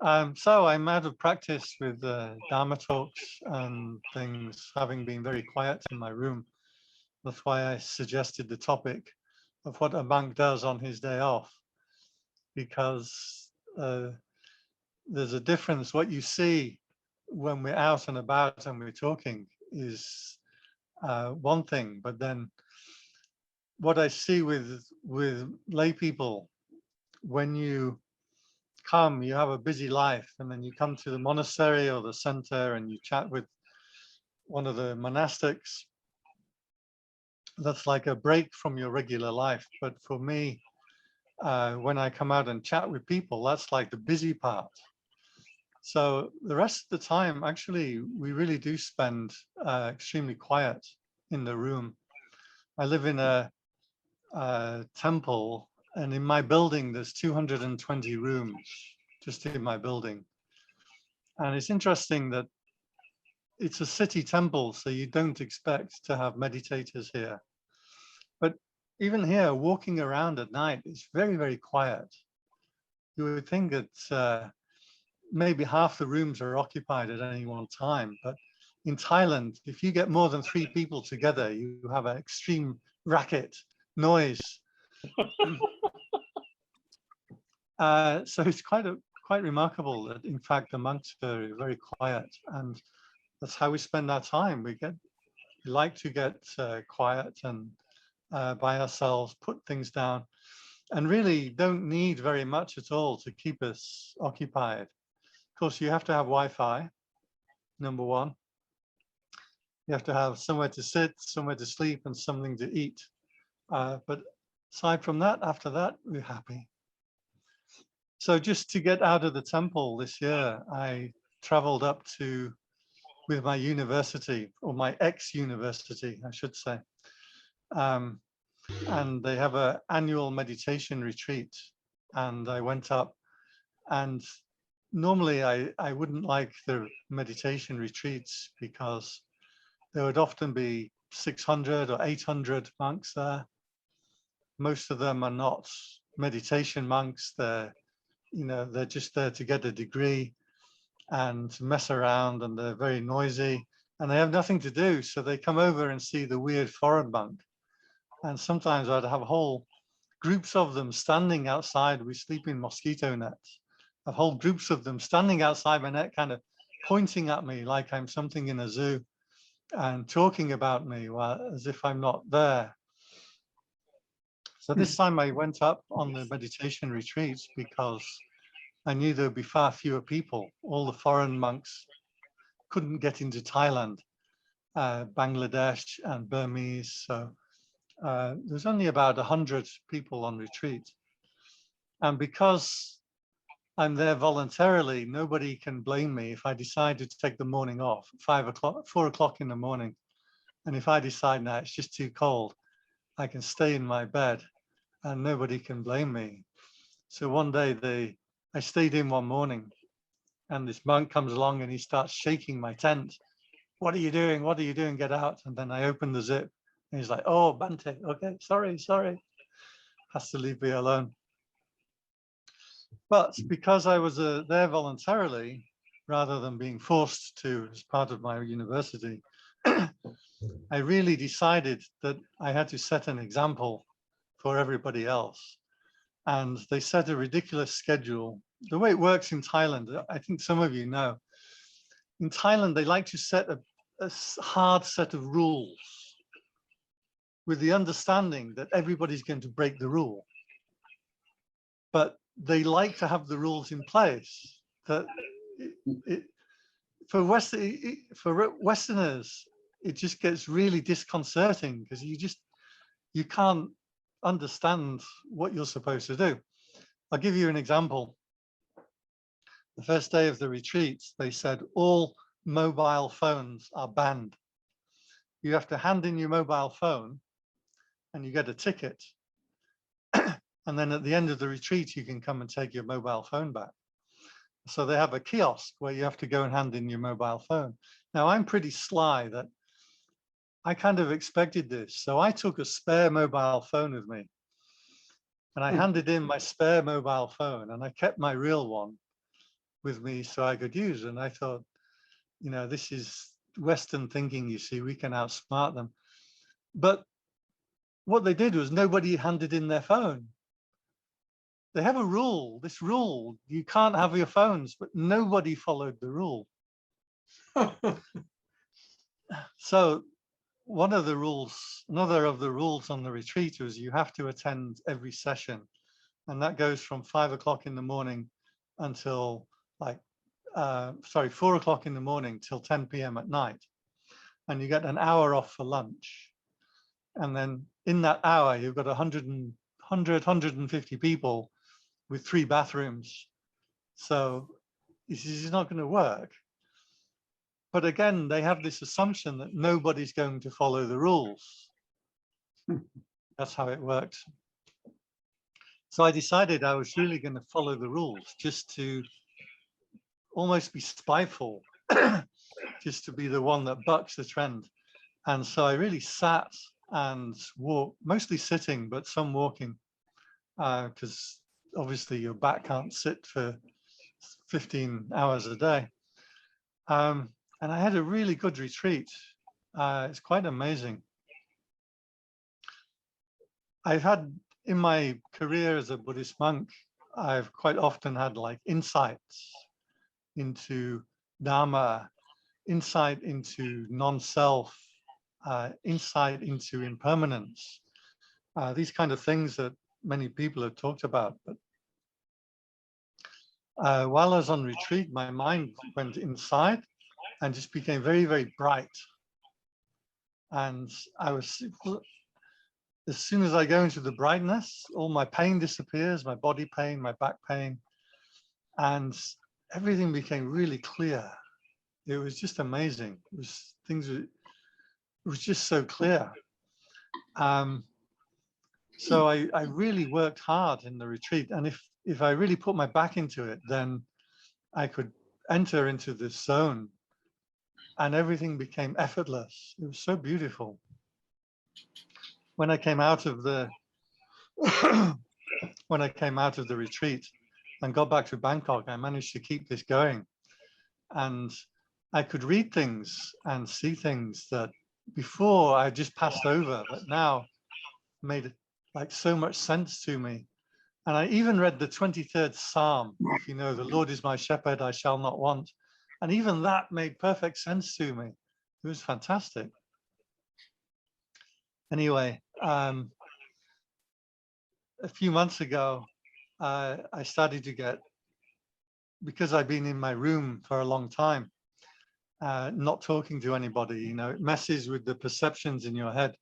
So I'm out of practice with Dharma talks and things, having been very quiet in my room. That's why I suggested the topic of what a monk does on his day off, because there's a difference. What you see when we're out and about and we're talking is one thing, but then what I see with lay people, when you come, you have a busy life, and then you come to the monastery or the center and you chat with one of the monastics. That's like a break from your regular life. But for me, when I come out and chat with people, that's like the busy part. So the rest of the time, actually, we really do spend extremely quiet in the room. I live in a temple, and in my building, there's 220 rooms just in my building. And it's interesting that it's a city temple, so you don't expect to have meditators here. But even here, walking around at night, it's very, very quiet. You would think that maybe half the rooms are occupied at any one time. But in Thailand, if you get more than 3 people together, you have an extreme racket, noise. So it's quite remarkable that, in fact, the monks are very quiet, and that's how we spend our time. We like to get quiet and by ourselves, put things down, and really don't need very much at all to keep us occupied. Of course, you have to have Wi-Fi, number one. You have to have somewhere to sit, somewhere to sleep, and something to eat. But aside from that, after that, we're happy. So just to get out of the temple this year, I traveled up with my university, or my ex-university, I should say. And they have an annual meditation retreat. And I went up, and normally I wouldn't like the meditation retreats because there would often be 600 or 800 monks there. Most of them are not meditation monks. They're just there to get a degree and mess around, and they're very noisy and they have nothing to do. So they come over and see the weird foreign monk. And sometimes I'd have whole groups of them standing outside. We sleep in mosquito nets. I've whole groups of them standing outside my net, kind of pointing at me like I'm something in a zoo and talking about me as if I'm not there. So this time I went up on the meditation retreats because I knew there would be far fewer people. All the foreign monks couldn't get into Thailand, Bangladesh and Burmese. So there's only about 100 people on retreat. And because I'm there voluntarily, nobody can blame me if I decide to take the morning off, 4 o'clock in the morning. And if I decide now it's just too cold, I can stay in my bed and nobody can blame me. So one day I stayed in one morning, and this monk comes along and he starts shaking my tent. What are you doing? What are you doing? Get out. And then I open the zip and he's like, oh, Bhante, okay, sorry. Has to leave me alone. But because I was there voluntarily, rather than being forced to as part of my university, I really decided that I had to set an example for everybody else. And they set a ridiculous schedule. The way it works in Thailand, I think some of you know, in Thailand, they like to set a hard set of rules with the understanding that everybody's going to break the rule. But they like to have the rules in place that for Westerners, it just gets really disconcerting because you can't understand what you're supposed to do. I'll give you an example. The first day of the retreat, they said all mobile phones are banned. You have to hand in your mobile phone and you get a ticket. And then at the end of the retreat, you can come and take your mobile phone back. So they have a kiosk where you have to go and hand in your mobile phone. Now, I'm pretty sly that I kind of expected this. So I took a spare mobile phone with me and I handed in my spare mobile phone and I kept my real one. with me so I could use. And I thought, you know, this is Western thinking, you see, we can outsmart them. But what they did was nobody handed in their phone. They have a rule, this rule, you can't have your phones, but nobody followed the rule. So one of the rules, another of the rules on the retreat was you have to attend every session. And that goes from 5 o'clock in the morning until 4 o'clock in the morning till 10 p.m. at night. And you get an hour off for lunch. And then in that hour, you've got 150 people with 3 bathrooms. So this is not going to work. But again, they have this assumption that nobody's going to follow the rules. That's how it works. So I decided I was really going to follow the rules, just to almost be spiteful, just to be the one that bucks the trend. And so I really sat and walked, mostly sitting, but some walking, because obviously your back can't sit for 15 hours a day. And I had a really good retreat. It's quite amazing. I've had, in my career as a Buddhist monk, I've quite often had like insights into Dharma, insight into non-self, insight into impermanence, these kind of things that many people have talked about. But while I was on retreat, my mind went inside and just became very, very bright. And I was, as soon as I go into the brightness, all my pain disappears, my body pain, my back pain, and everything became really clear. It was just amazing. It was it was just so clear. So I really worked hard in the retreat. And if I really put my back into it, then I could enter into this zone and everything became effortless. It was so beautiful. When I came out of the retreat and got back to Bangkok, I managed to keep this going. And I could read things and see things that before I just passed over, but now made like so much sense to me. And I even read the 23rd Psalm, if you know, the Lord is my shepherd, I shall not want. And even that made perfect sense to me. It was fantastic. Anyway, a few months ago, I started to get, because I've been in my room for a long time, not talking to anybody, you know, it messes with the perceptions in your head.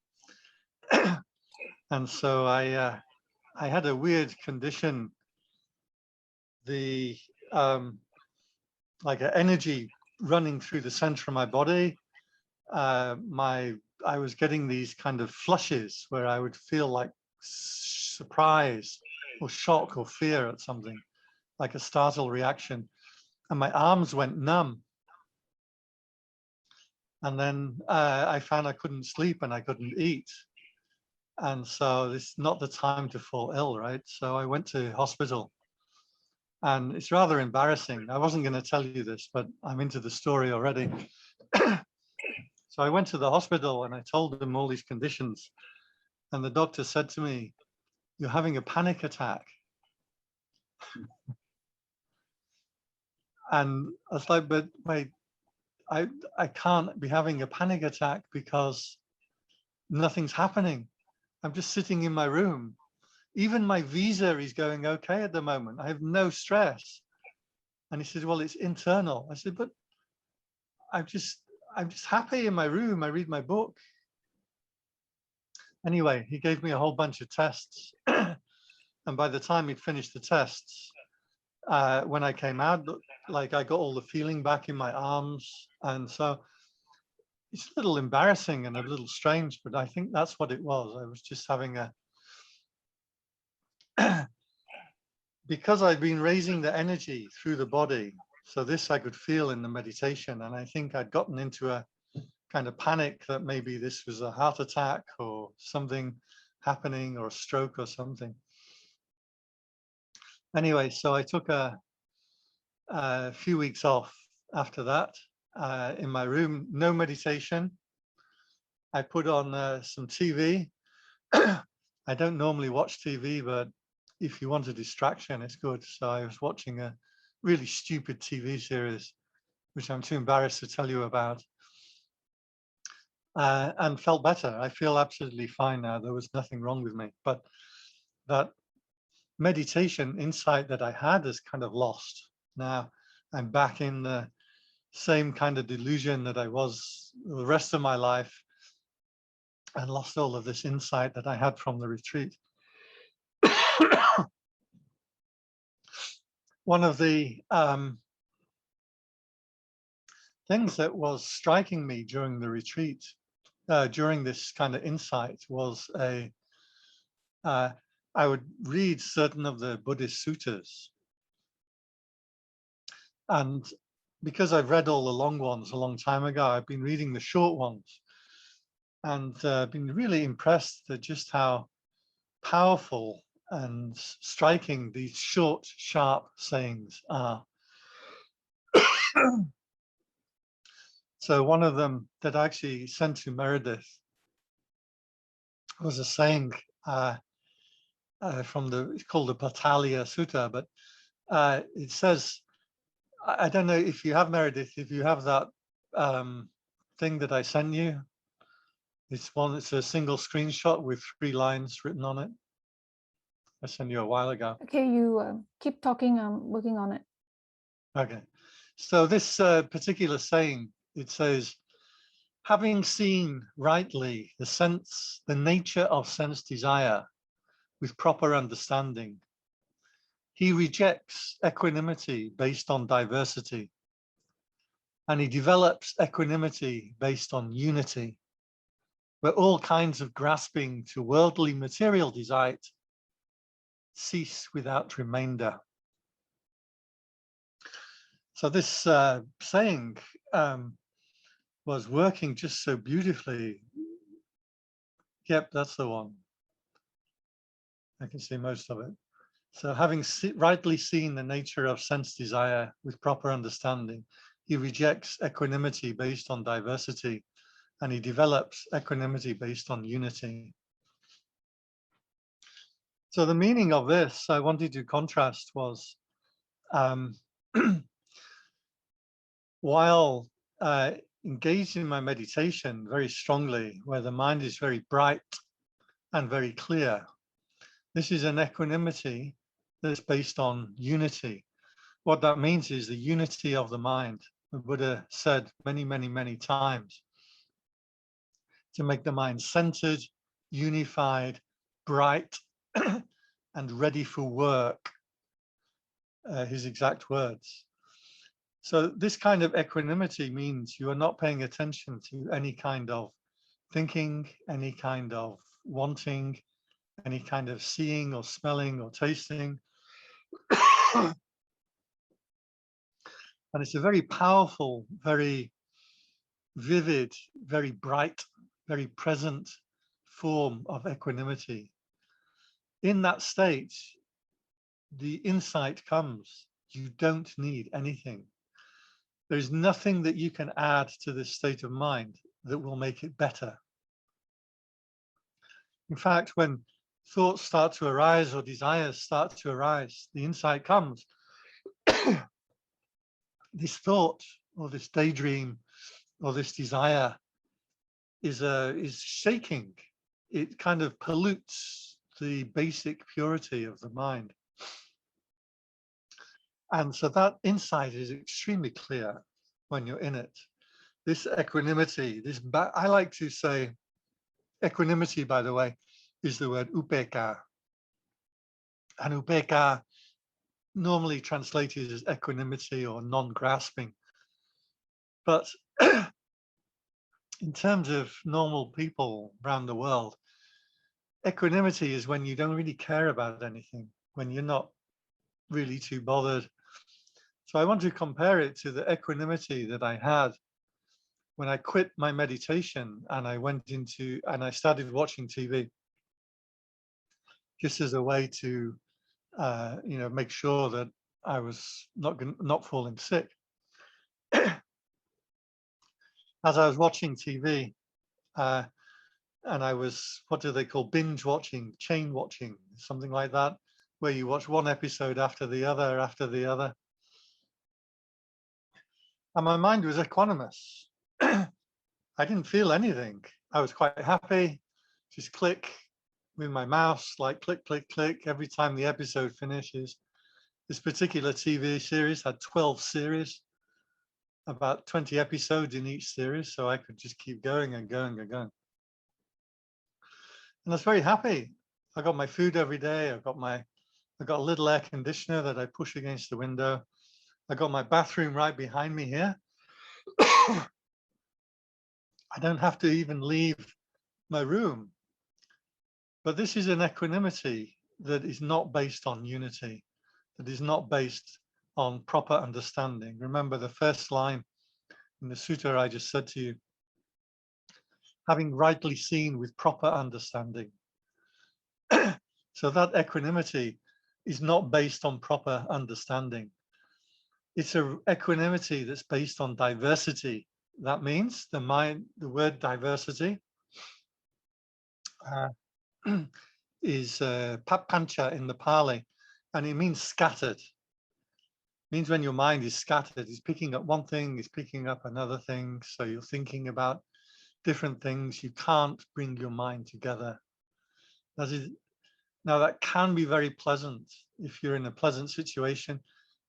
And so I had a weird condition, like an energy running through the center of my body. I was getting these kind of flushes where I would feel like surprise or shock or fear at something, like a startle reaction. And my arms went numb. And then I found I couldn't sleep and I couldn't eat. And so this is not the time to fall ill, right? So I went to hospital. And it's rather embarrassing. I wasn't going to tell you this, but I'm into the story already. So I went to the hospital and I told them all these conditions. And the doctor said to me, "You're having a panic attack." And I was like, "But wait, I can't be having a panic attack because nothing's happening. I'm just sitting in my room. Even my visa is going okay at the moment. I have no stress." And he said, "Well, it's internal." I said, "But I'm just happy in my room. I read my book." Anyway, he gave me a whole bunch of tests. And by the time he'd finished the tests, when I came out, like I got all the feeling back in my arms. And so it's a little embarrassing and a little strange, but I think that's what it was. I was just having because I'd been raising the energy through the body. So this I could feel in the meditation. And I think I'd gotten into a kind of panic that maybe this was a heart attack or something happening or a stroke or something. Anyway, so I took a a few weeks off after that, in my room, no meditation. I put on some TV. I don't normally watch TV, but if you want a distraction, it's good. So I was watching a really stupid TV series, which I'm too embarrassed to tell you about, and felt better. I feel absolutely fine now. There was nothing wrong with me, but that meditation insight that I had is kind of lost. Now I'm back in the same kind of delusion that I was the rest of my life, and lost all of this insight that I had from the retreat. One of the things that was striking me during the retreat, during this kind of insight, was I would read certain of the Buddhist sutras. And because I've read all the long ones a long time ago, I've been reading the short ones, and been really impressed at just how powerful and striking these short, sharp sayings are. So one of them that I actually sent to Meredith was a saying from it's called the Patanjali Sutta, but it says, I don't know if you have, Meredith, if you have that thing that I sent you. It's a single screenshot with 3 lines written on it. I sent you a while ago. Okay, you keep talking. I'm working on it. Okay. So this particular saying, it says, having seen rightly the nature of sense desire with proper understanding, he rejects equanimity based on diversity, and he develops equanimity based on unity, where all kinds of grasping to worldly material desire cease without remainder. So this saying was working just so beautifully. Yep, that's the one. I can see most of it. So having rightly seen the nature of sense desire with proper understanding, he rejects equanimity based on diversity, and he develops equanimity based on unity. So the meaning of this, I wanted to contrast, was while engaged in my meditation very strongly, where the mind is very bright and very clear, this is an equanimity that's based on unity. What that means is the unity of the mind. The Buddha said many, many, many times, to make the mind centered, unified, bright, and ready for work, his exact words. So this kind of equanimity means you are not paying attention to any kind of thinking, any kind of wanting, any kind of seeing or smelling or tasting. And it's a very powerful, very vivid, very bright, very present form of equanimity. In that state, the insight comes. You don't need anything. There's nothing that you can add to this state of mind that will make it better. In fact, when thoughts start to arise or desires start to arise, the insight comes. This thought or this daydream or this desire is shaking. It kind of pollutes the basic purity of the mind. And so that insight is extremely clear when you're in it. This equanimity, I like to say, equanimity, by the way, is the word upekkha. And upekkha normally translated as equanimity or non-grasping. But in terms of normal people around the world, equanimity is when you don't really care about anything, when you're not really too bothered. So I want to compare it to the equanimity that I had when I quit my meditation and I started watching TV, just as a way to make sure that I was not falling sick. As I was watching TV, and I was, what do they call, binge watching, chain watching, something like that, where you watch one episode after the other, and my mind was equanimous. I didn't feel anything. I was quite happy, just click with my mouse, like click, click, click, every time the episode finishes. This particular TV series had 12 series, about 20 episodes in each series, so I could just keep going and going and going. And I was very happy. I got my food every day. I got a little air conditioner that I push against the window. I got my bathroom right behind me here. I don't have to even leave my room. But this is an equanimity that is not based on unity, that is not based on proper understanding. Remember the first line in the sutra I just said to you, having rightly seen with proper understanding. So that equanimity is not based on proper understanding. It's an equanimity that's based on diversity. That means the word diversity is Papancha in the Pali, and it means scattered. It means when your mind is scattered, it's picking up one thing, it's picking up another thing. So you're thinking about different things. You can't bring your mind together. Now that can be very pleasant if you're in a pleasant situation.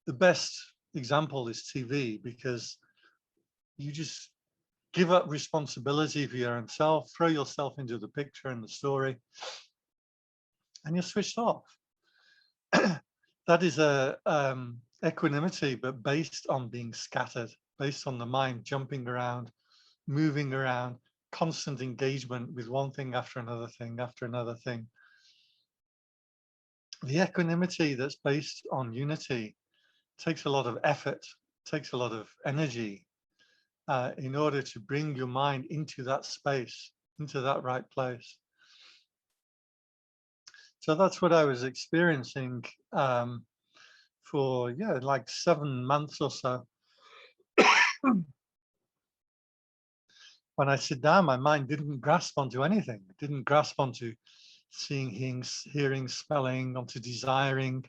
The best example is TV, because you just give up responsibility for your own self, throw yourself into the picture and the story, and you're switched off. That is a equanimity, but based on being scattered, based on the mind jumping around, moving around, constant engagement with one thing after another thing after another thing. The equanimity that's based on unity takes a lot of effort, takes a lot of energy in order to bring your mind into that space, into that right place. So that's what I was experiencing for, like 7 months or so. When I sit down, my mind didn't grasp onto anything. It didn't grasp onto seeing, hearing, smelling, onto desiring,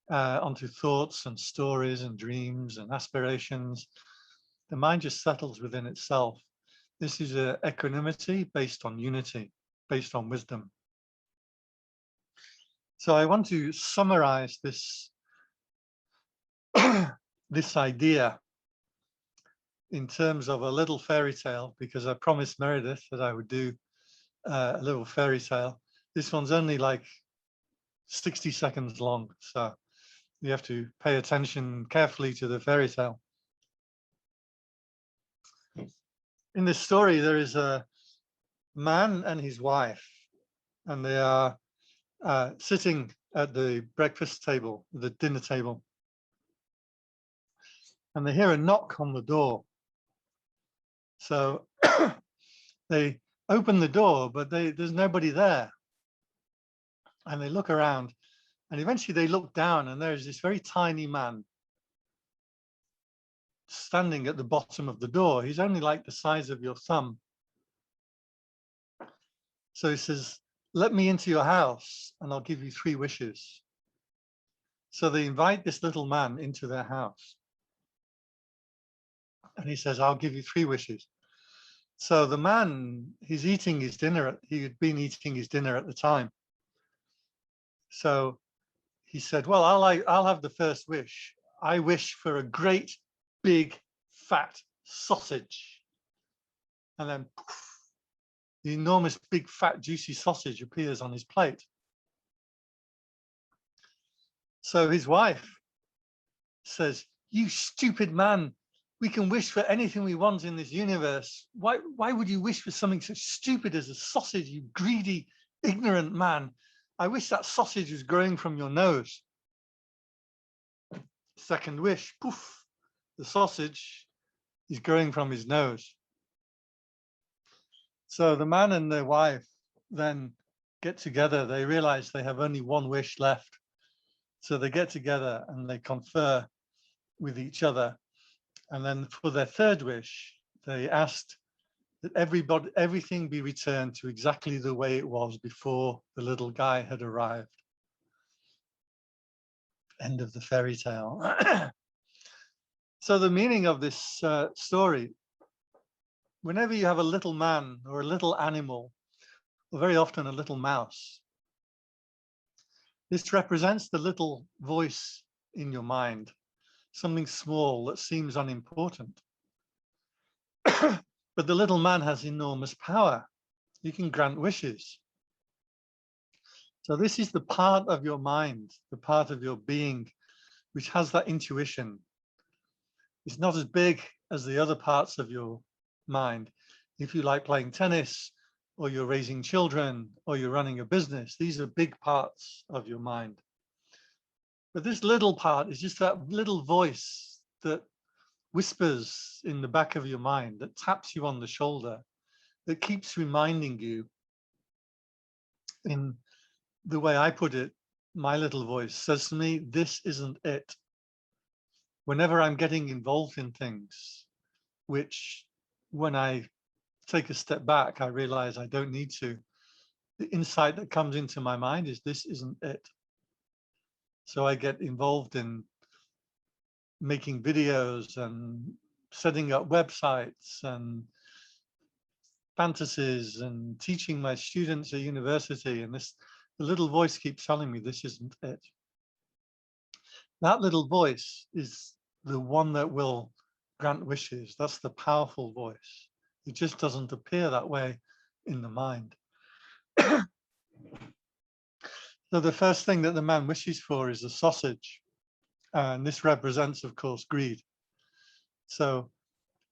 onto thoughts and stories and dreams and aspirations. The mind just settles within itself. This is an equanimity based on unity, based on wisdom. So I want to summarize this, this idea in terms of a little fairy tale, because I promised Meredith that I would do a little fairy tale. This one's only like 60 seconds long, so you have to pay attention carefully to the fairy tale. In this story, there is a man and his wife, and they are sitting at the breakfast table, the dinner table, and they hear a knock on the door. So they open the door, but there's nobody there. And they look around, and eventually they look down, and there's this very tiny man standing at the bottom of the door. He's only like the size of your thumb. So he says, "Let me into your house and I'll give you 3 wishes." So they invite this little man into their house. And he says, "I'll give you 3 wishes." So the man, he's eating his dinner. He had been eating his dinner at the time. So he said, "Well, I'll have the first wish. I wish for a great, big, fat sausage." And then poof, the enormous, big, fat, juicy sausage appears on his plate. So his wife says, "You stupid man, we can wish for anything we want in this universe. Why would you wish for something so stupid as a sausage, you greedy, ignorant man? I wish that sausage was growing from your nose." Second wish, poof, the sausage is growing from his nose. So the man and the wife then get together. They realize they have only 1 wish left. So they get together and they confer with each other. And then for their third wish, they asked that everything be returned to exactly the way it was before the little guy had arrived. End of the fairy tale. So the meaning of this story, whenever you have a little man or a little animal, or very often a little mouse, this represents the little voice in your mind, something small that seems unimportant. But the little man has enormous power. You can grant wishes. So this is the part of your mind, the part of your being, which has that intuition. It's not as big as the other parts of your mind. If you like playing tennis, or you're raising children, or you're running a business, these are big parts of your mind. But this little part is just that little voice that whispers in the back of your mind, that taps you on the shoulder, that keeps reminding you. In the way I put it, my little voice says to me, this isn't it. Whenever I'm getting involved in things, which when I take a step back, I realize I don't need to, the insight that comes into my mind is this isn't it. So I get involved in making videos and setting up websites and fantasies and teaching my students at university, and the little voice keeps telling me this isn't it. That little voice is the one that will grant wishes. That's the powerful voice. It just doesn't appear that way in the mind. So the first thing that the man wishes for is a sausage. And this represents, of course, greed. So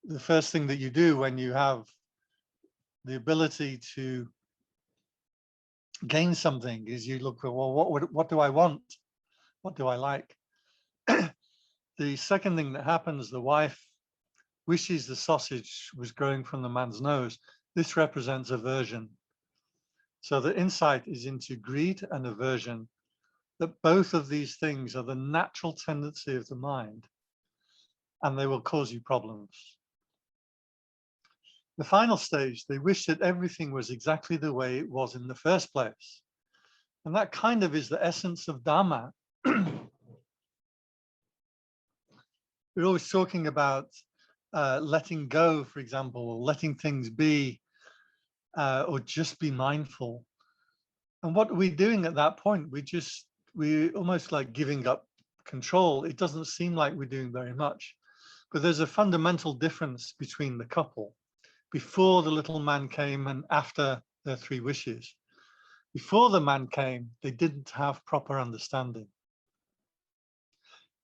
the first thing that you do when you have the ability to gain something is you look for, well, what do I want? What do I like? The second thing that happens, the wife wishes the sausage was growing from the man's nose. This represents aversion. So the insight is into greed and aversion, that both of these things are the natural tendency of the mind, and they will cause you problems. The final stage, they wish that everything was exactly the way it was in the first place. And that kind of is the essence of Dharma. We're always talking about letting go, for example, or letting things be, or just be mindful. And what are we doing at that point? We're almost like giving up control. It doesn't seem like we're doing very much, but there's a fundamental difference between the couple. Before the little man came and after their three wishes. Before the man came, they didn't have proper understanding.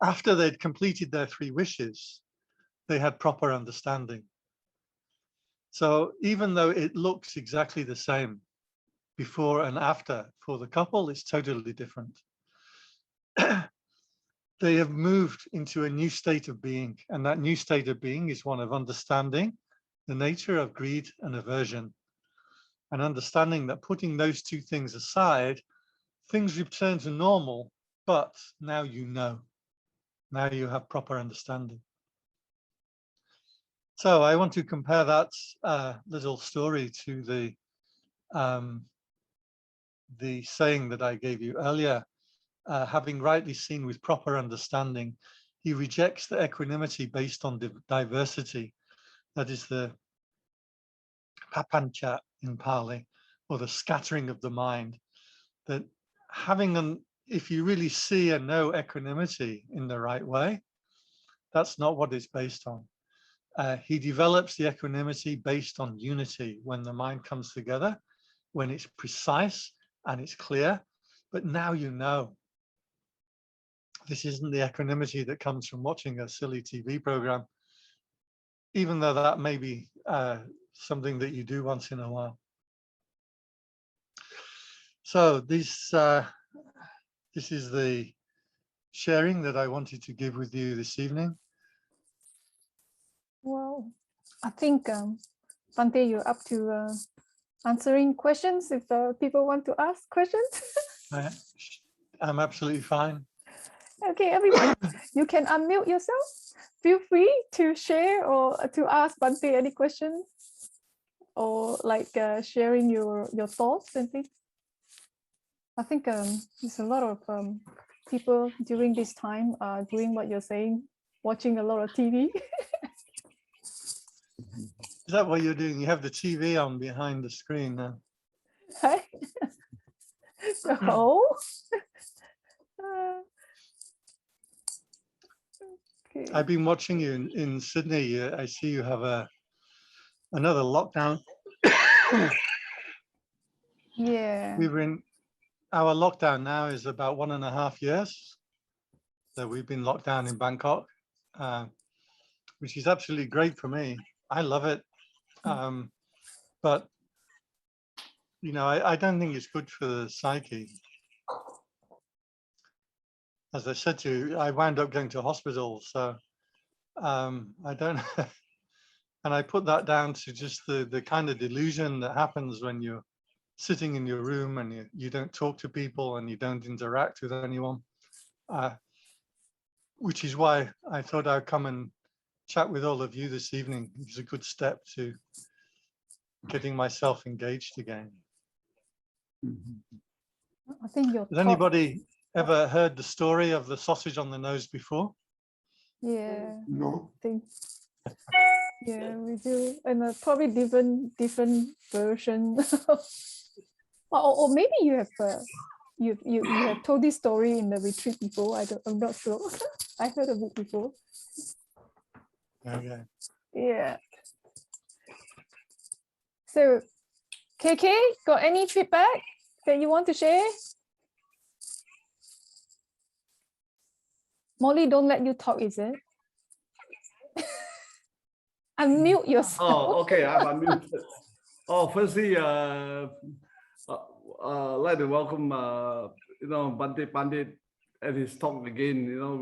After they'd completed their three wishes, they had proper understanding. So even though it looks exactly the same before and after for the couple, it's totally different. They have moved into a new state of being, and that new state of being is one of understanding the nature of greed and aversion, and understanding that putting those two things aside, things return to normal, but now you know. Now you have proper understanding. So I want to compare that little story to the saying that I gave you earlier. Having rightly seen with proper understanding, he rejects the equanimity based on diversity. That is the Papancha in Pali, or the scattering of the mind. That if you really see and know equanimity in the right way, that's not what it's based on. He develops the equanimity based on unity, when the mind comes together, when it's precise and it's clear. But now you know. This isn't the equanimity that comes from watching a silly TV program, even though that may be something that you do once in a while. So this is the sharing that I wanted to give with you this evening. Well, I think Bhante, you're up to answering questions if people want to ask questions. I'm absolutely fine. Okay, everyone, you can unmute yourself. Feel free to share or to ask Bhante any questions or like sharing your thoughts and things. I think there's a lot of people during this time doing what you're saying, watching a lot of TV. Is that what you're doing? You have the TV on behind the screen now. Right? So, okay. I've been watching you in Sydney. I see you have another lockdown. Yeah. Our lockdown now is about 1.5 years that we've been locked down in Bangkok, which is absolutely great for me. I love it. But, you know, I don't think it's good for the psyche. As I said to you, I wound up going to hospital. So I don't, and I put that down to just the kind of delusion that happens when you're sitting in your room and you don't talk to people and you don't interact with anyone, which is why I thought I'd come and chat with all of you this evening. It's a good step to getting myself engaged again. I think your Has anybody ever heard the story of the sausage on the nose before? Yeah. No. I think, yeah, we do, and probably different version. or maybe you have you have told this story in the retreat before. I'm not sure. I heard of it before. Okay. Yeah. So, KK, got any feedback that you want to share? Molly, don't let you talk, is it? Unmute yourself. Oh, okay, I'm unmuted. Oh, firstly, I'd like to welcome, Bhante Pandit at his talk again. You know,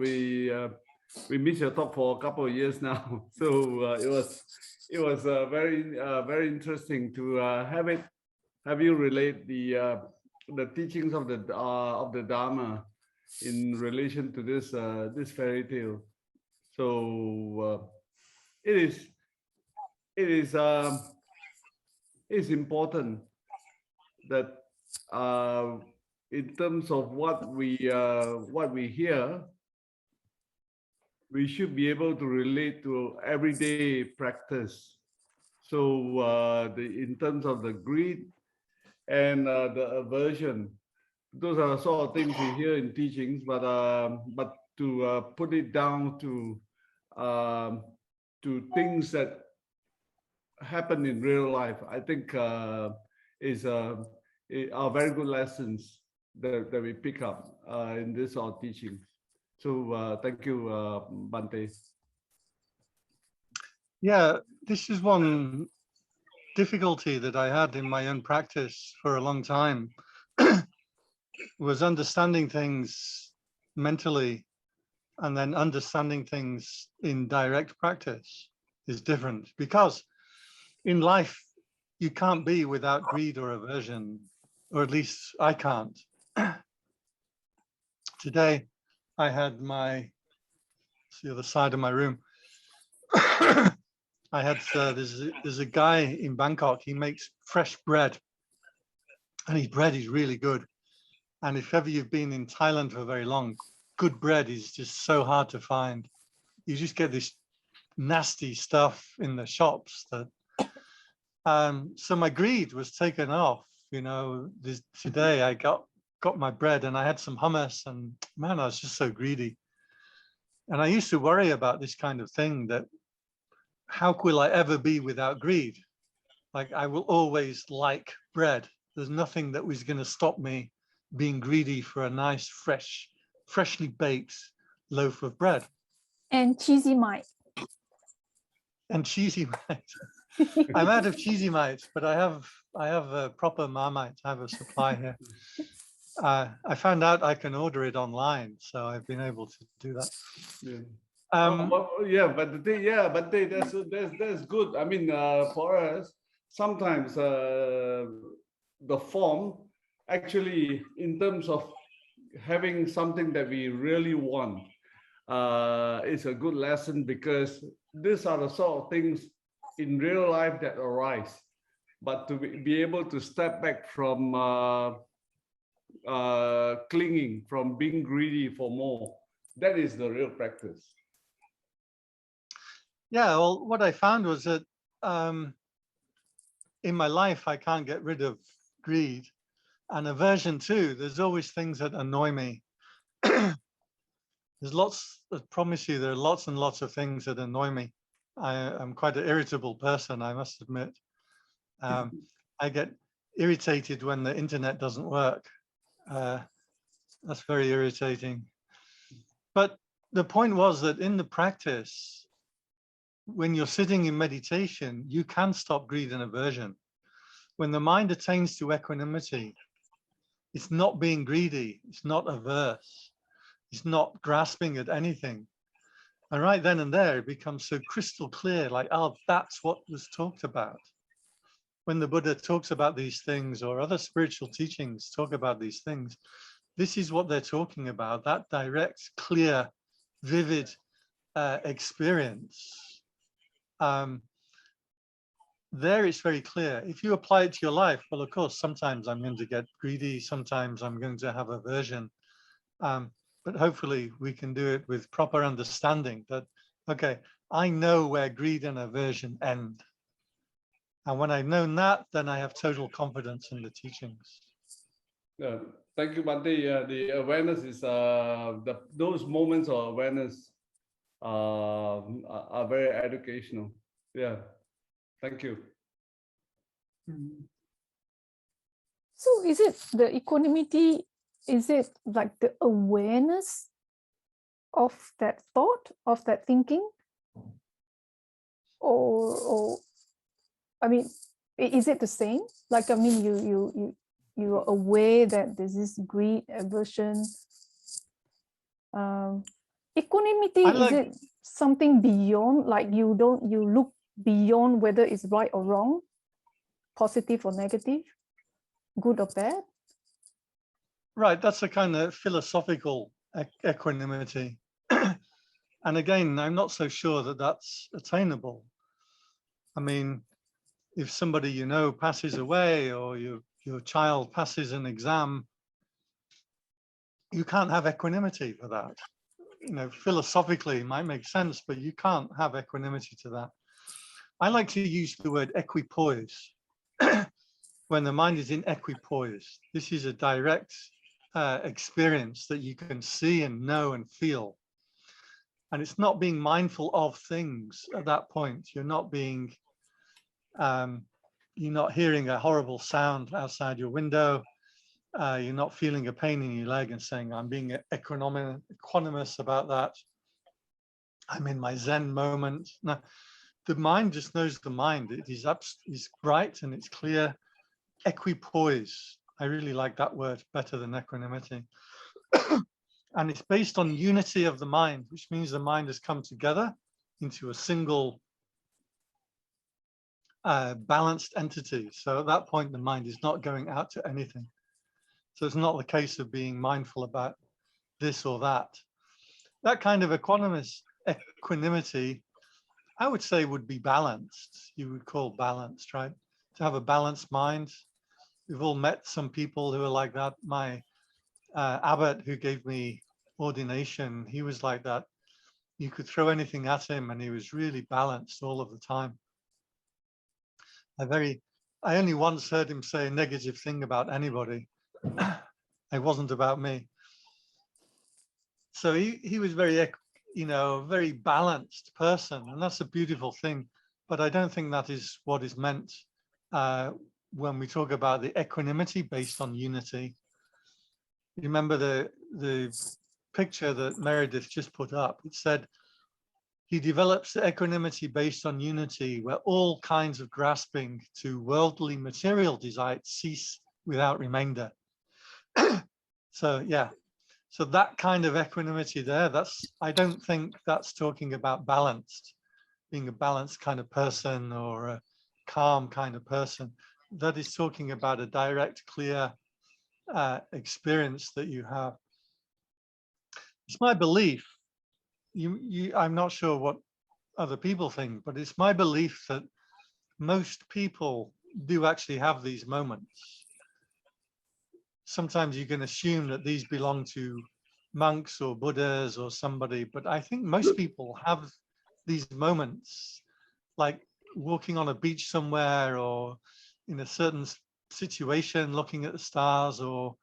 we missed your talk for a couple of years now, so it was very interesting to have you relate the teachings of the Dharma in relation to this fairy tale. So it is important that in terms of what we hear, we should be able to relate to everyday practice. So in terms of the greed and the aversion, those are the sort of things we hear in teachings, but to put it down to things that happen in real life, I think are very good lessons that we pick up in this our teaching. So thank you, Bhante. Yeah, this is one difficulty that I had in my own practice for a long time, was understanding things mentally and then understanding things in direct practice is different, because in life you can't be without greed or aversion, or at least I can't. Today I had it's the other side of my room. I had there's a guy in Bangkok. He makes fresh bread, and his bread is really good. And if ever you've been in Thailand for very long, good bread is just so hard to find. You just get this nasty stuff in the shops that. So my greed was taken off. You know, today I got my bread and I had some hummus, and man, I was just so greedy. And I used to worry about this kind of thing, that how will I ever be without greed? Like, I will always like bread. There's nothing that was going to stop me being greedy for a nice, freshly baked loaf of bread. And cheesy might. And cheesy might. I'm out of cheesy mites, but I have a proper Marmite. I have a supply here. I found out I can order it online, so I've been able to do that. Yeah. But that's good. I mean, for us, sometimes the form actually, in terms of having something that we really want is a good lesson, because these are the sort of things in real life that arise. But to be able to step back from clinging, from being greedy for more, that is the real practice. Yeah, well, what I found was that in my life, I can't get rid of greed and aversion too. There's always things that annoy me. There's lots, I promise you, there are lots and lots of things that annoy me. I'm quite an irritable person, I must admit. I get irritated when the internet doesn't work. That's very irritating. But the point was that in the practice, when you're sitting in meditation, you can stop greed and aversion. When the mind attains to equanimity, it's not being greedy, it's not averse, it's not grasping at anything. And right then and there, it becomes so crystal clear, like, oh, that's what was talked about. When the Buddha talks about these things, or other spiritual teachings talk about these things, this is what they're talking about, that direct, clear, vivid experience. There it's very clear. If you apply it to your life, well, of course, sometimes I'm going to get greedy, sometimes I'm going to have aversion. But hopefully we can do it with proper understanding that, okay, I know where greed and aversion end. And when I've known that, then I have total confidence in the teachings. Thank you, Bhante. The awareness is, those moments of awareness are very educational. Yeah, thank you. So is it the equanimity, is it like the awareness of that thought, of that thinking? Or I mean, is it the same? Like, I mean, you are aware that there's this greed, aversion. Equanimity, is it something beyond, like you look beyond whether it's right or wrong, positive or negative, good or bad? Right, that's a kind of philosophical equanimity. And again, I'm not so sure that that's attainable. I mean, if somebody you know passes away, or your child passes an exam, you can't have equanimity for that. You know, philosophically it might make sense, but you can't have equanimity to that. I like to use the word equipoise. When the mind is in equipoise, this is a direct experience that you can see and know and feel. And it's not being mindful of things at that point. You're not being, you're not hearing a horrible sound outside your window. You're not feeling a pain in your leg and saying, I'm being equanimous about that. I'm in my Zen moment. No, the mind just knows the mind. It is bright and it's clear. Equipoise. I really like that word better than equanimity. And it's based on unity of the mind, which means the mind has come together into a single balanced entity. So at that point, the mind is not going out to anything. So it's not the case of being mindful about this or that. That kind of equanimity, I would say, would be balanced. You would call balanced, right? To have a balanced mind. We've all met some people who are like that. My abbot who gave me ordination, he was like that. You could throw anything at him and he was really balanced all of the time. I only once heard him say a negative thing about anybody. It wasn't about me. So he was very, very balanced person, and that's a beautiful thing. But I don't think that is what is meant when we talk about the equanimity based on unity. You remember the picture that Meredith just put up? It said, he develops the equanimity based on unity, where all kinds of grasping to worldly material desires cease without remainder. So yeah, so that kind of equanimity there, I don't think that's talking about balanced, being a balanced kind of person or a calm kind of person. That is talking about a direct, clear experience that you have. it's my belief. I'm not sure what other people think, but it's my belief that most people do actually have these moments. Sometimes you can assume that these belong to monks or Buddhas or somebody, but I think most people have these moments, like walking on a beach somewhere or in a certain situation, looking at the stars, or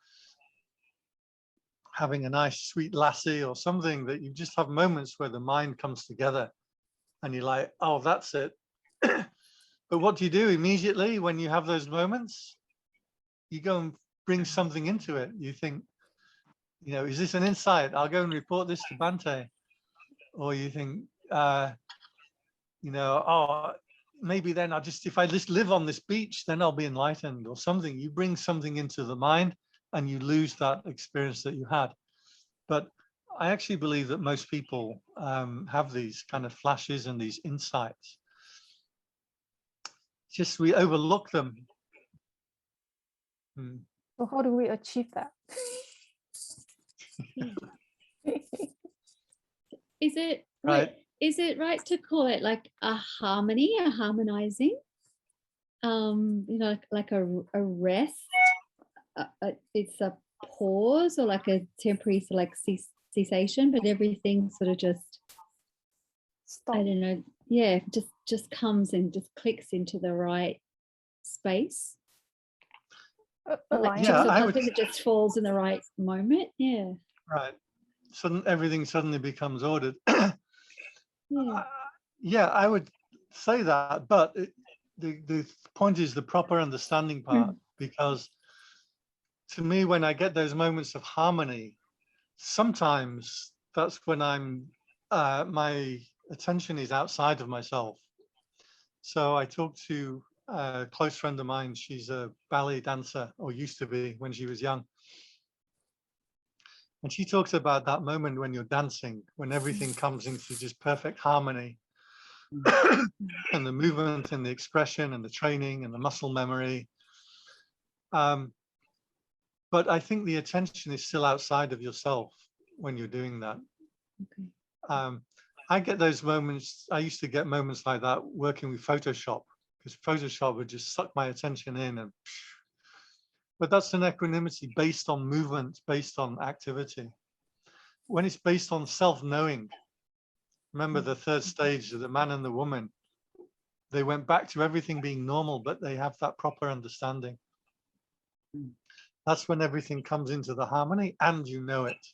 having a nice sweet lassie or something, that you just have moments where the mind comes together and you're like, oh, that's it. But what do you do immediately when you have those moments? You go and bring something into it. You think, you know, is this an insight? I'll go and report this to Bhante. Or you think, you know, oh, maybe then if I just live on this beach, then I'll be enlightened or something. You bring something into the mind and you lose that experience that you had. But I actually believe that most people have these kind of flashes and these insights. Just we overlook them. So how do we achieve that? Is it right? Is it right to call it like a harmony, a harmonizing? You know, like a rest. It's a pause or like a temporary like cessation, but everything sort of just Stop. I don't know. Yeah, just comes and just clicks into the right space. Like yeah, I it just falls in the right moment. Yeah. Right. Everything suddenly becomes ordered. Yeah. Yeah, I would say that, but the point is the proper understanding part, because to me, when I get those moments of harmony, sometimes that's when my attention is outside of myself. So I talked to a close friend of mine. She's a ballet dancer, or used to be when she was young. And she talks about that moment when you're dancing, when everything comes into just perfect harmony. And the movement and the expression and the training and the muscle memory. But I think the attention is still outside of yourself when you're doing that. Okay. I get those moments. I used to get moments like that working with Photoshop, because Photoshop would just suck my attention in. But that's an equanimity based on movement, based on activity. When it's based on self-knowing, remember the third stage of the man and the woman, they went back to everything being normal, but they have that proper understanding. That's when everything comes into the harmony and you know it.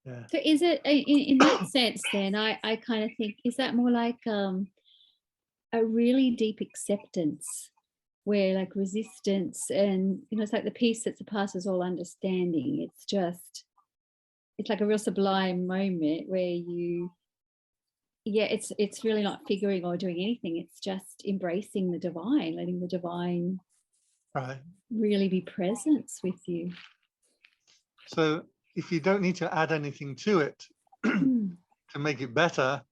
Yeah. So is it in that sense then, I kind of think, is that more like a really deep acceptance, where like resistance and, you know, it's like the peace that surpasses all understanding. It's like a real sublime moment where it's really not figuring or doing anything. It's just embracing the divine, letting the divine really be present with you. So if you don't need to add anything to it to make it better,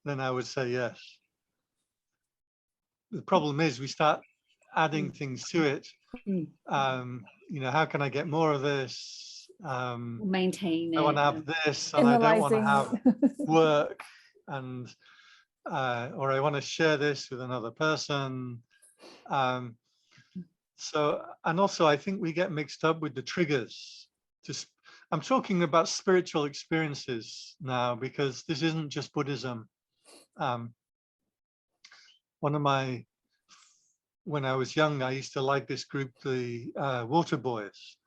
then I would say yes. The problem is we start adding things to it. You know, how can I get more of this? Maintain it. I want to have this, and I don't want to have work, and or I want to share this with another person. So, and also I think we get mixed up with the triggers. I'm talking about spiritual experiences now, because this isn't just Buddhism. When I was young, I used to like this group, the Water Boys,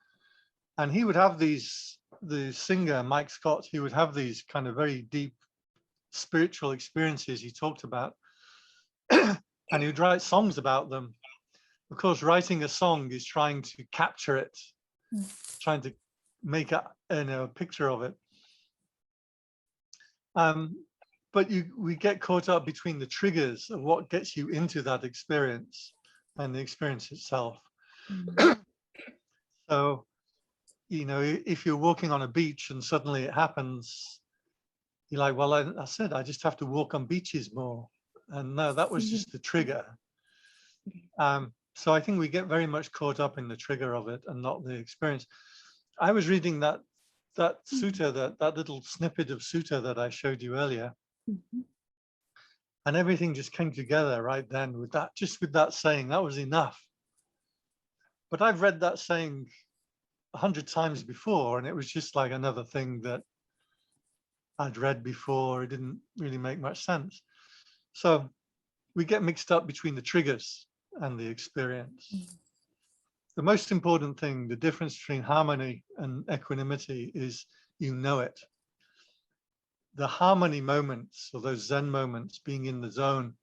and he would have the singer, Mike Scott, he would have these kind of very deep spiritual experiences he talked about, and he would write songs about them. Of course, writing a song is trying to capture it, trying to make a picture of it. But we get caught up between the triggers of what gets you into that experience and the experience itself. So, you know, if you're walking on a beach and suddenly it happens, you're like, well, I said, I just have to walk on beaches more. And no, that was just the trigger. So I think we get very much caught up in the trigger of it and not the experience. I was reading that that sutta, that little snippet of sutta that I showed you earlier, and everything just came together right then with that, just with that saying. That was enough. But I've read that saying 100 times before, and it was just like another thing that I'd read before. It didn't really make much sense. So we get mixed up between the triggers and the experience. The most important thing, the difference between harmony and equanimity, is you know it. The harmony moments, or those Zen moments, being in the zone,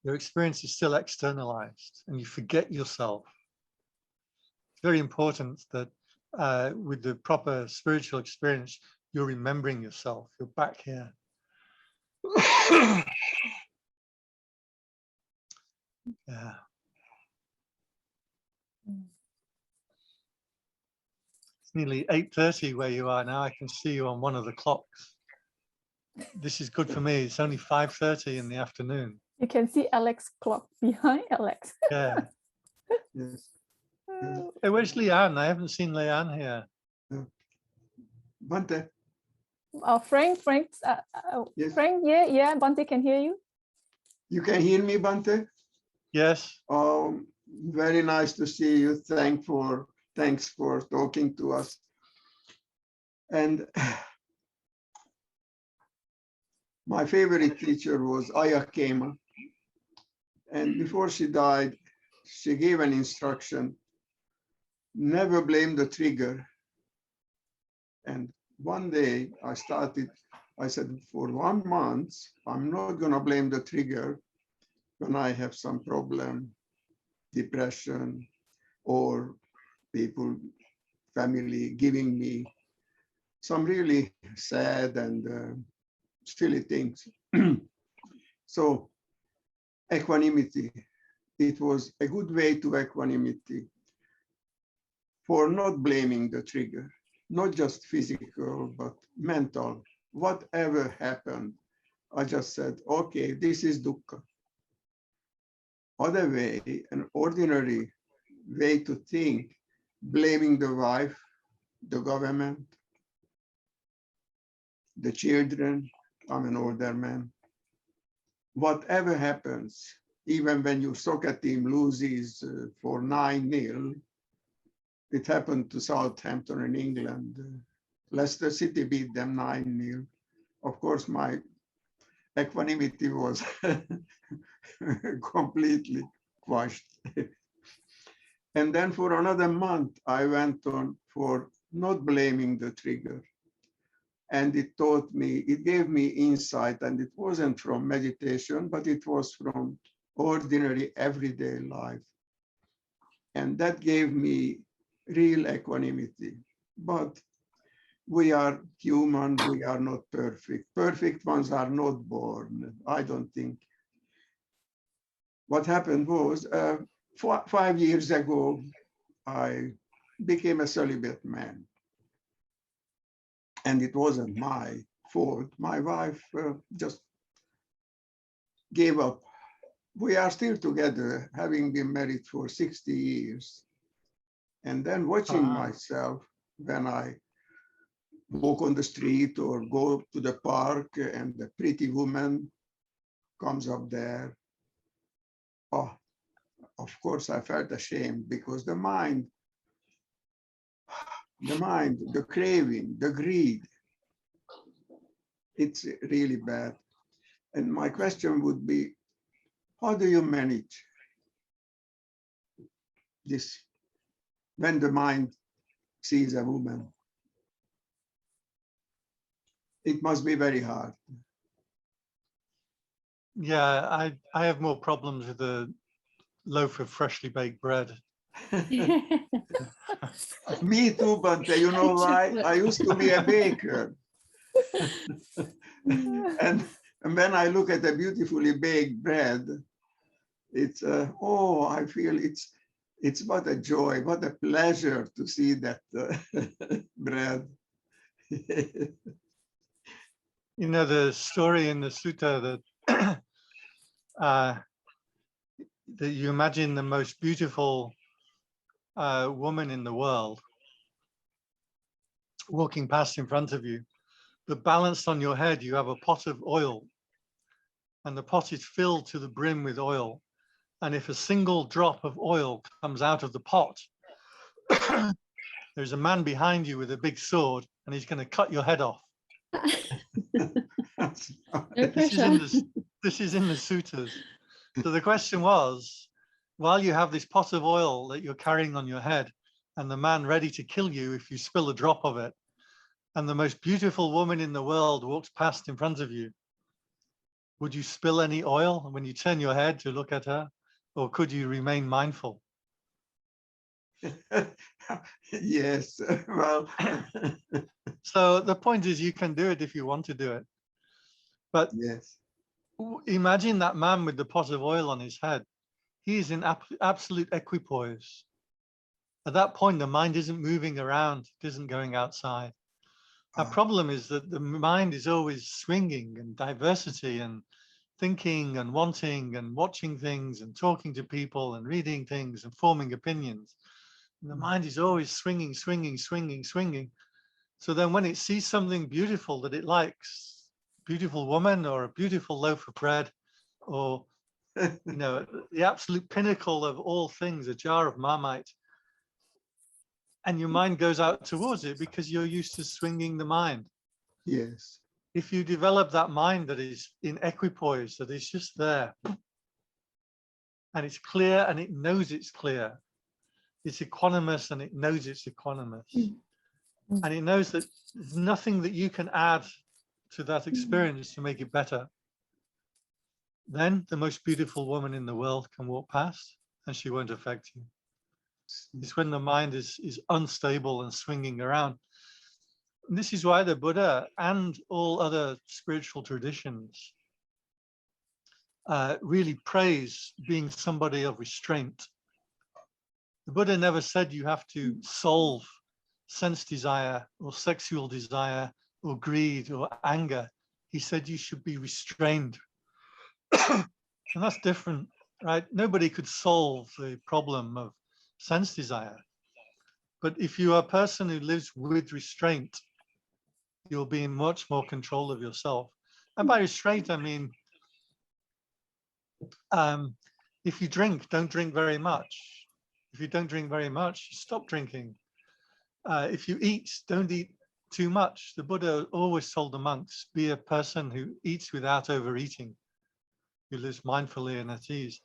your experience is still externalized and you forget yourself. It's very important that with the proper spiritual experience, you're remembering yourself. You're back here. Yeah. It's nearly 8:30 where you are now. I can see you on one of the clocks. This is good for me. It's only 5:30 in the afternoon. You can see Alex clock behind Alex. Yeah. Yes. Hey, where's Leanne? I haven't seen Leanne here. Bhante. Frank, Yes. Frank, yeah, Bhante can hear you. You can hear me, Bhante? Yes. Very nice to see you. Thanks for talking to us. And my favorite teacher was Aya Kema. And before she died, she gave an instruction: never blame the trigger. And one day I said, for 1 month, I'm not going to blame the trigger when I have some problem, depression, or people, family giving me some really sad and silly things. So equanimity, it was a good way to equanimity for not blaming the trigger, not just physical, but mental. Whatever happened, I just said, okay, this is dukkha. Other way, an ordinary way to think, blaming the wife, the government, the children. I'm an older man. Whatever happens, even when your soccer team loses for 9-0, it happened to Southampton in England. Leicester City beat them 9-0. Of course, my equanimity was completely quashed. And then for another month, I went on for not blaming the trigger. And it taught me, it gave me insight, and it wasn't from meditation, but it was from ordinary everyday life. And that gave me real equanimity. But we are human, we are not perfect. Perfect ones are not born, I don't think. What happened was, 5 years ago, I became a celibate man. And it wasn't my fault. My wife just gave up. We are still together, having been married for 60 years. And then watching myself when I walk on the street or go to the park and the pretty woman comes up there. Oh, of course, I felt ashamed because the mind, the craving, the greed, it's really bad. And my question would be, how do you manage this when the mind sees a woman? It must be very hard. Yeah, I have more problems with a loaf of freshly baked bread. Me too, but you know why? I used to be a baker. and when I look at a beautifully baked bread, it's I feel it's what a joy, what a pleasure to see that bread. You know, the story in the sutta that that you imagine the most beautiful woman in the world, walking past in front of you, but balanced on your head, you have a pot of oil, and the pot is filled to the brim with oil. And if a single drop of oil comes out of the pot, there's a man behind you with a big sword, and he's going to cut your head off. No pressure. This is in the sutras. So the question was, while you have this pot of oil that you're carrying on your head, and the man ready to kill you if you spill a drop of it, and the most beautiful woman in the world walks past in front of you, would you spill any oil when you turn your head to look at her, or could you remain mindful? Yes, well. So the point is, you can do it if you want to do it. But Yes. Imagine that man with the pot of oil on his head. He is in absolute equipoise. At that point, the mind isn't moving around, it isn't going outside. Our problem is that the mind is always swinging, and diversity, and thinking, and wanting, and watching things, and talking to people, and reading things, and forming opinions. And the mind is always swinging, swinging, swinging, swinging. So then when it sees something beautiful that it likes, beautiful woman, or a beautiful loaf of bread, or the absolute pinnacle of all things, a jar of Marmite, and your mind goes out towards it because you're used to swinging the mind. Yes. If you develop that mind that is in equipoise, that is just there, and it's clear, and it knows it's clear, it's equanimous, and it knows it's equanimous, and it knows that there's nothing that you can add to that experience to make it better, then the most beautiful woman in the world can walk past and she won't affect you. It's when the mind is unstable and swinging around. And this is why the Buddha and all other spiritual traditions really praise being somebody of restraint. The Buddha never said you have to solve sense desire or sexual desire or greed or anger. He said you should be restrained. And that's different, right? Nobody could solve the problem of sense desire. But if you are a person who lives with restraint, you'll be in much more control of yourself. And by restraint, I mean, if you drink, don't drink very much. If you don't drink very much, stop drinking. If you eat, don't eat too much. The Buddha always told the monks, be a person who eats without overeating, who lives mindfully and at ease.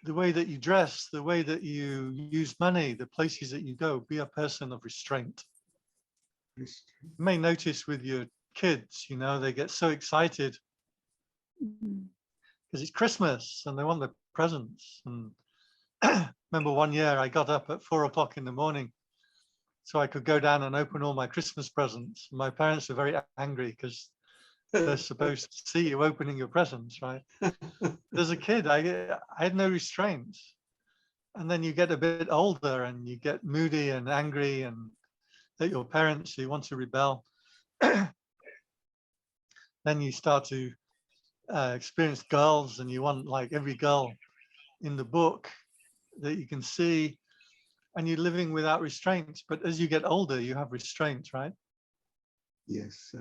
The way that you dress, the way that you use money, the places that you go, be a person of restraint. You may notice with your kids, they get so excited because it's Christmas and they want the presents. And remember one year I got up at 4 o'clock in the morning so I could go down and open all my Christmas presents. My parents are very angry because they're supposed to see you opening your presents, right? As a kid, I had no restraint. And then you get a bit older and you get moody and angry and at your parents, you want to rebel. Then you start to experience girls and you want like every girl in the book that you can see, and you're living without restraint. But as you get older, you have restraint, right? Yes.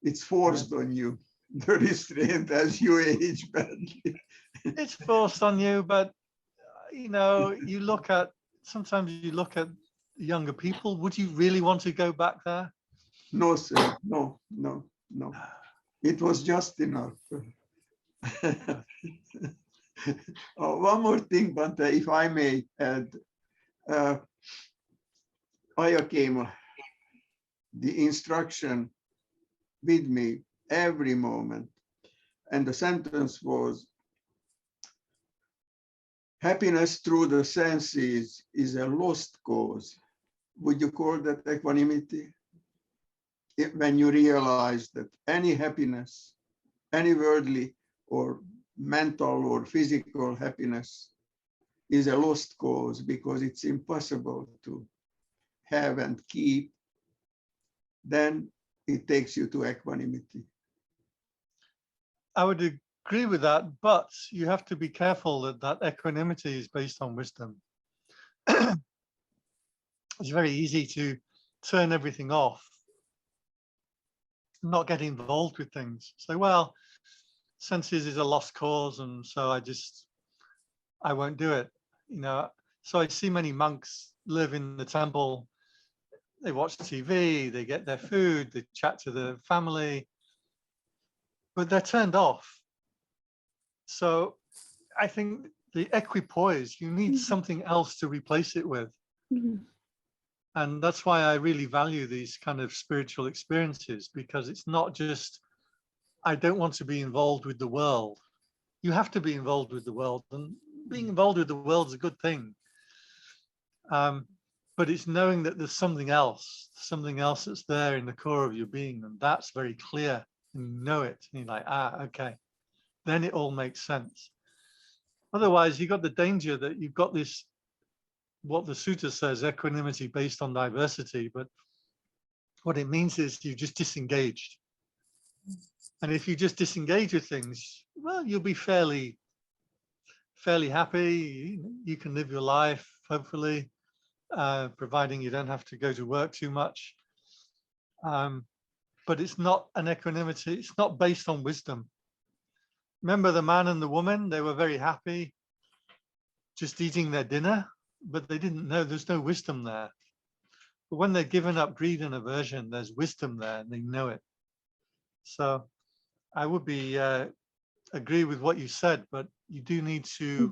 It's forced on you, the restraint, as you age badly. It's forced on you, but sometimes you look at younger people. Would you really want to go back there? No, sir. No. It was just enough. One more thing, Bhante, if I may add. Ayakema, the instruction with me every moment. And the sentence was, happiness through the senses is a lost cause. Would you call that equanimity? When you realize that any happiness, any worldly or mental or physical happiness is a lost cause because it's impossible to have and keep, then it takes you to equanimity. I would agree with that, but you have to be careful that equanimity is based on wisdom. It's very easy to turn everything off, not get involved with things. Say, well, senses is a lost cause, and so I won't do it. You know, so I see many monks live in the temple. They watch TV, they get their food, they chat to the family, but they're turned off. So I think the equipoise, you need something else to replace it with. And that's why I really value these kind of spiritual experiences, because it's not just, I don't want to be involved with the world. You have to be involved with the world, and being involved with the world is a good thing. But it's knowing that there's something else that's there in the core of your being, and that's very clear, and you know it, and you're like, okay, then it all makes sense. Otherwise, you got the danger that you've got this, what the sutra says, equanimity based on diversity, but what it means is you just disengaged. And if you just disengage with things, well, you'll be fairly happy. You can live your life, hopefully, providing you don't have to go to work too much. But it's not an equanimity. It's not based on wisdom. Remember the man and the woman, they were very happy just eating their dinner, but they didn't know, there's no wisdom there. But when they're given up greed and aversion, there's wisdom there, and they know it. So I would be agree with what you said, but you do need to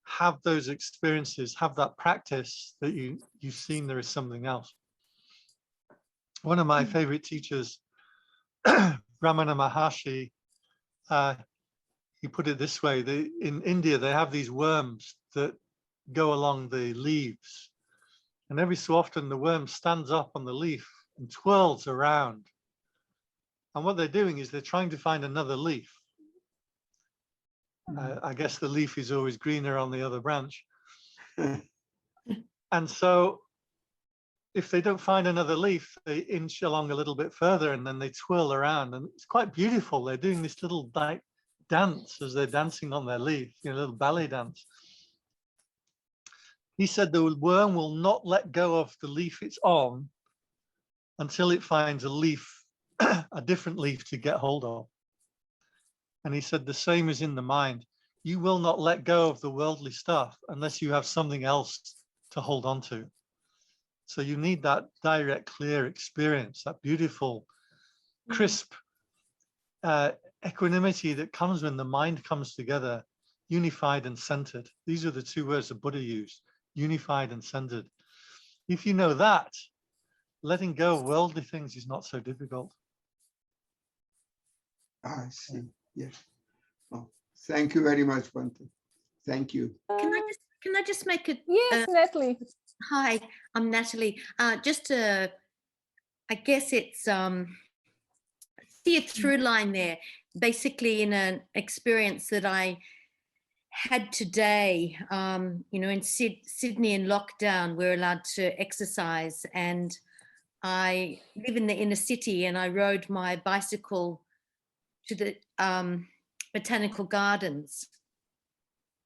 have those experiences, have that practice that you've seen there is something else. One of my favorite teachers, Ramana Maharshi, he put it this way: in India they have these worms that go along the leaves, and every so often the worm stands up on the leaf and twirls around. And what they're doing is they're trying to find another leaf. I guess the leaf is always greener on the other branch. And so if they don't find another leaf, they inch along a little bit further, and then they twirl around. And it's quite beautiful. They're doing this little dance as they're dancing on their leaf, you know, a little ballet dance. He said the worm will not let go of the leaf it's on until it finds a leaf, a different leaf to get hold of. And he said the same is in the mind. You will not let go of the worldly stuff unless you have something else to hold on to. So you need that direct, clear experience, that beautiful, crisp equanimity that comes when the mind comes together, unified and centered. These are the two words the Buddha used, unified and centered. If you know that, letting go of worldly things is not so difficult. I see. Yes. Oh, thank you very much, Bhante. Thank you. Can I just make a Yes, Natalie. Hi, I'm Natalie. I guess it's see a through line there. Basically, in an experience that I had today, you know, in Sydney in lockdown, we're allowed to exercise, and I live in the inner city, and I rode my bicycle to the botanical gardens,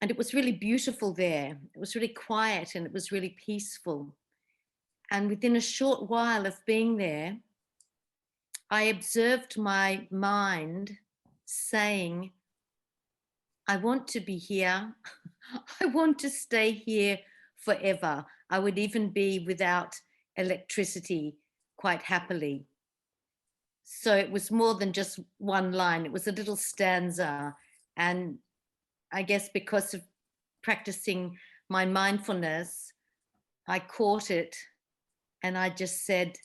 and it was really beautiful there. It was really quiet and it was really peaceful. And within a short while of being there, I observed my mind saying, I want to be here. I want to stay here forever. I would even be without electricity quite happily. So it was more than just one line. It was a little stanza. And I guess because of practicing my mindfulness, I caught it and I just said,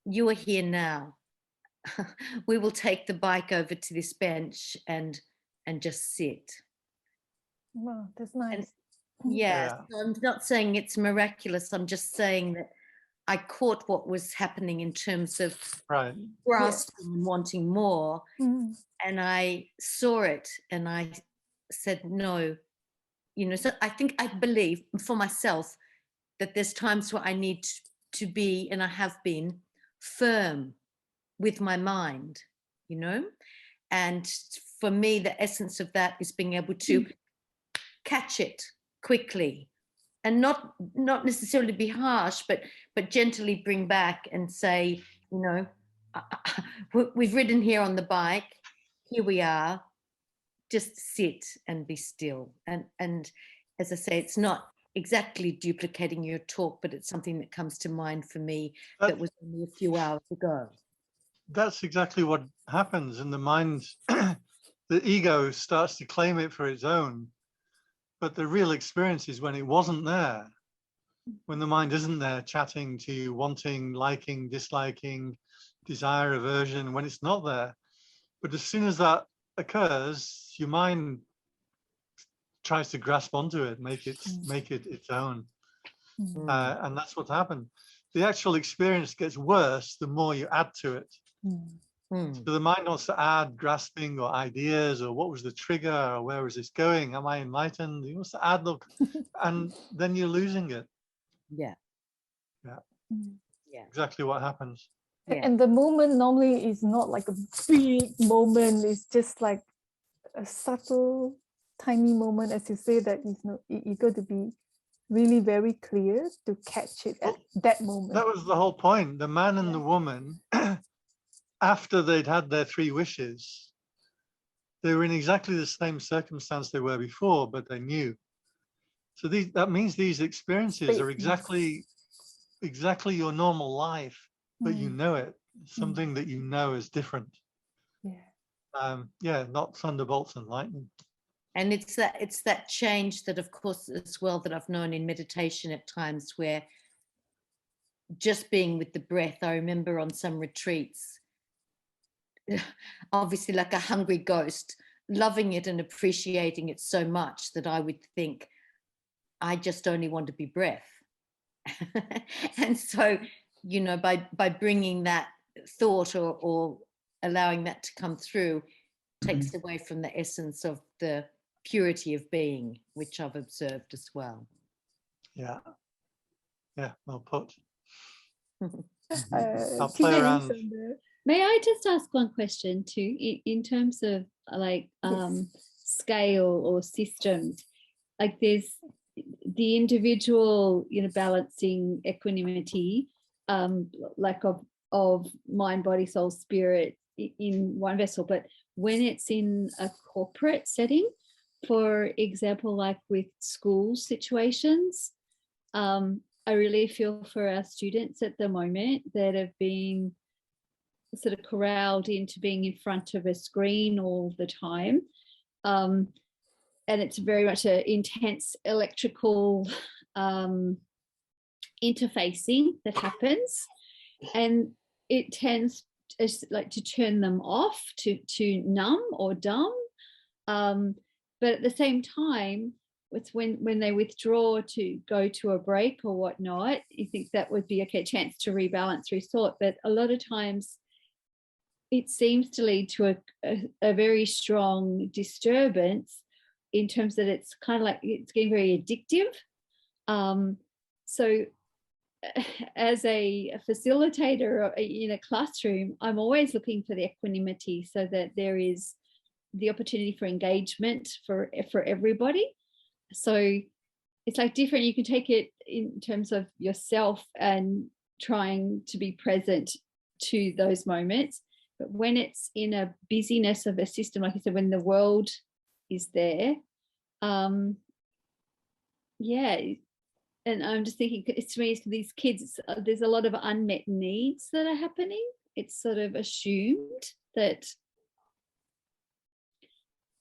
you are here now. We will take the bike over to this bench and just sit. Wow, that's nice. And Yeah. so I'm not saying it's miraculous. I'm just saying that I caught what was happening in terms of grasping and wanting more. And I saw it and I said, no, you know, so I believe for myself that there's times where I need to be, and I have been, firm with my mind, you know? And for me, the essence of that is being able to catch it quickly and not necessarily be harsh, but gently bring back and say, you know, we've ridden here on the bike, here we are, just sit and be still. And as I say, it's not exactly duplicating your talk, but it's something that comes to mind for me that was only a few hours ago. That's exactly what happens in the mind. The ego starts to claim it for its own, but the real experience is when it wasn't there, when the mind isn't there chatting to you, wanting, liking, disliking, desire, aversion, when it's not there. But as soon as that occurs, your mind tries to grasp onto it, make it its own. And that's what's happened. The actual experience gets worse the more you add to it. So the mind wants to add grasping or ideas, or what was the trigger, or where was this going? Am I enlightened? He wants to add, look, and then you're losing it. Yeah. Exactly what happens. And the moment normally is not like a big moment, it's just like a subtle, tiny moment, as you say, that you got to be really very clear to catch it at that moment. That was the whole point. The man and the woman, after they'd had their 3 wishes, they were in exactly the same circumstance they were before, but they knew. So that means these experiences are exactly your normal life, but you know it. Something that you know is different. Not thunderbolts and lightning. And it's that change that, of course, as well, that I've known in meditation at times, where just being with the breath, I remember on some retreats, obviously like a hungry ghost, loving it and appreciating it so much that I would think, I just only want to be breath. And so, you know, by bringing that thought or allowing that to come through, takes away from the essence of the purity of being, which I've observed as well. Yeah, well put. I'll play around. May I just ask one question too, in terms of like scale or systems? Like there's the individual, you know, balancing equanimity, like of mind, body, soul, spirit in one vessel, but when it's in a corporate setting, for example, like with school situations, I really feel for our students at the moment that have been sort of corralled into being in front of a screen all the time. And it's very much an intense electrical interfacing that happens. And it tends to turn them off, to numb or dumb. But at the same time, it's when they withdraw to go to a break or whatnot, you think that would be a chance to rebalance, resort. But a lot of times it seems to lead to a very strong disturbance, in terms that it's kind of like it's getting very addictive. So as a facilitator in a classroom, I'm always looking for the equanimity, so that there is the opportunity for engagement for everybody. So it's like different. You can take it in terms of yourself and trying to be present to those moments. But when it's in a busyness of a system, like I said, when the world is there, and I'm just thinking, it's to me, it's these kids, there's a lot of unmet needs that are happening. It's sort of assumed that,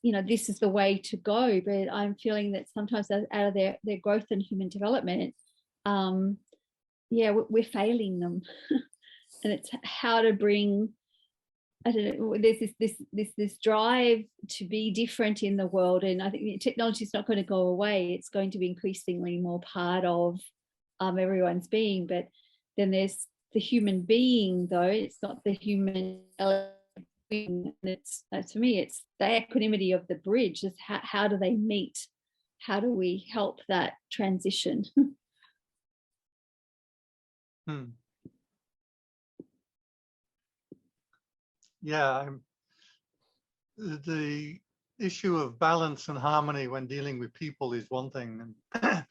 you know, this is the way to go, but I'm feeling that sometimes out of their growth and human development, we're failing them. And it's how to bring, I don't know, there's this drive to be different in the world, and I think technology is not going to go away. It's going to be increasingly more part of everyone's being. But then there's the human being, though. It's not the human being. And it's to me, it's the equanimity of the bridge. Is how do they meet? How do we help that transition? Yeah, the issue of balance and harmony when dealing with people is one thing, and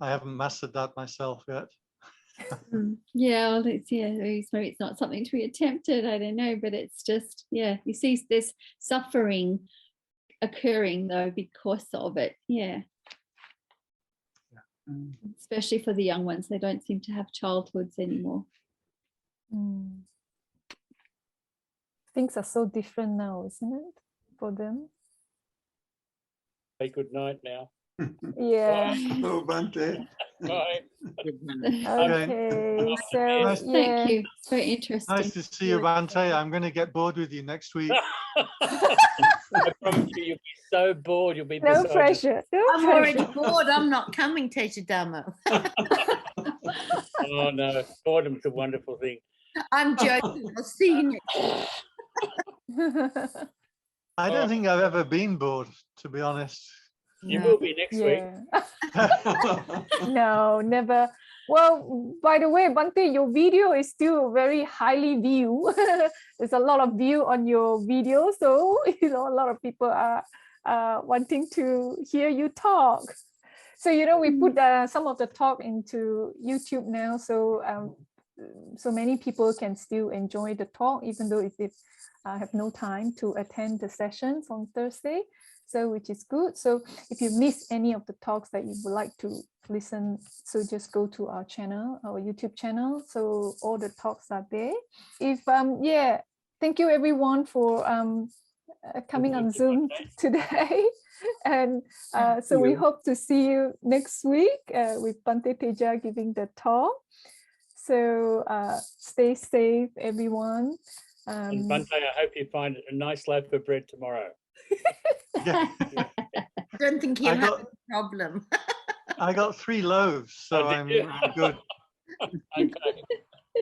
I haven't mastered that myself yet. Yeah, well, maybe it's not something to be attempted, I don't know, but it's just, yeah, you see this suffering occurring though because of it. Yeah. Especially for the young ones, they don't seem to have childhoods anymore. Things are so different now, isn't it, for them? Say good night now. Yeah. Hello, Bhante. Bye. Okay. So Nice. yeah. Thank you. It's very interesting. Nice to see you, Bhante. I'm going to get bored with you next week. I promise you, you'll be so bored. You'll be No beside pressure. No I'm already pressure. bored. I'm not coming, Teacher Dhammo. Oh no, boredom's a wonderful thing. I'm joking. I'll see you next. I don't think I've ever been bored, to be honest. You will be next week. Yeah. No, never. Well, by the way, Bhante, your video is still very highly viewed. There's a lot of view on your video, so a lot of people are wanting to hear you talk. So we put some of the talk into YouTube now, so so many people can still enjoy the talk, even though if they have no time to attend the sessions on Thursday. So which is good. So if you miss any of the talks that you would like to listen, so just go to our channel, our YouTube channel. So all the talks are there. If yeah, thank you everyone for coming on Zoom today. And so we hope to see you next week with Bhante Teja giving the talk. So stay safe, everyone. And Bhante, I hope you find a nice loaf of bread tomorrow. Yeah. I don't think he'll have a problem. I got 3 loaves, so Oh, did I'm you? good. Okay.